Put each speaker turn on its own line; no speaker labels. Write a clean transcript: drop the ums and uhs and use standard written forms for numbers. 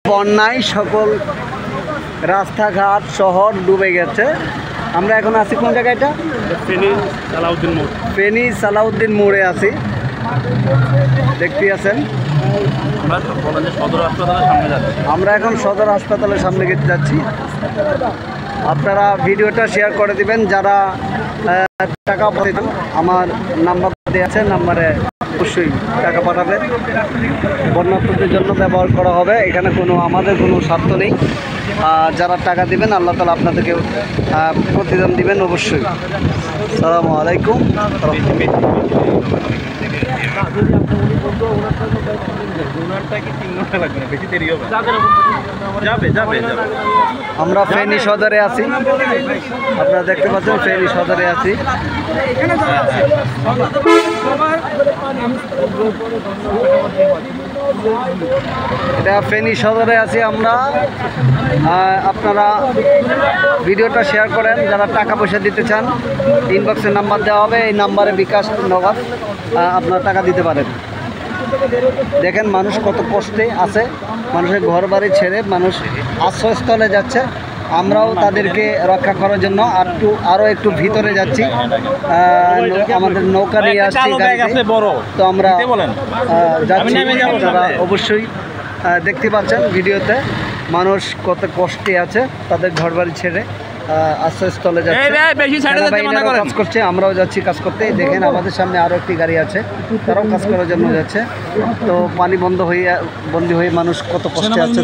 বন্যায় সকল রাস্তাঘাট শহর ডুবে গেছে। আমরা এখন আছি কোন জায়গাটা? ফেনী সালাউদ্দিন মোড়ে আছি, দেখতে আছেন। আমরা এখন সদর হাসপাতালের সামনে যাচ্ছি। আপনারা ভিডিওটা শেয়ার করে দিবেন যারা টাকা পাঠাবেন। আমার নাম্বার দেওয়া আছে, নাম্বারে অবশ্যই টাকা পাঠাবেন। বন্যার্থদের জন্য ব্যবহার করা হবে, এখানে আমাদের কোনো স্বার্থ নেই। যারা টাকা দিবেন আল্লাহ তাআলা আপনাদেরকে প্রতিদান দিবেন অবশ্যই। আসসালামু আলাইকুম। আমরা ফেনী সদরে আছি, আপনারা দেখতে পাচ্ছেন ফেনী সদরে আছি। এটা ফেনী সদরে আছি আমরা। আপনারা ভিডিওটা শেয়ার করেন যারা টাকা পয়সা দিতে চান। ইনবক্সের নাম্বার দেওয়া হবে, এই নাম্বারে বিকাশ নগদ আপনারা টাকা দিতে পারেন। দেখেন মানুষ কত কষ্টে আছে, মানুষের ঘর বাড়ি ছেড়ে মানুষ আশ্রয়স্থলে যাচ্ছে। আমরাও তাদেরকে রক্ষা করার জন্য আরও একটু ভিতরে যাচ্ছি। আমাদের নৌকা নিয়ে আসছি, তো আমরা যাচ্ছি। আপনারা অবশ্যই দেখতে পাচ্ছেন ভিডিওতে মানুষ কত কষ্টে আছে, তাদের ঘর বাড়ি ছেড়ে আশ্রয়স্থলে যাচ্ছে, কাজ করছে। আমরাও যাচ্ছি কাজ করতে। দেখেন আমাদের সামনে আরও একটি গাড়ি আছে, তারাও কাজ করার জন্য যাচ্ছে। তো পানি বন্ধ হয়ে বন্দী হয়ে মানুষ কত কষ্টে আছে।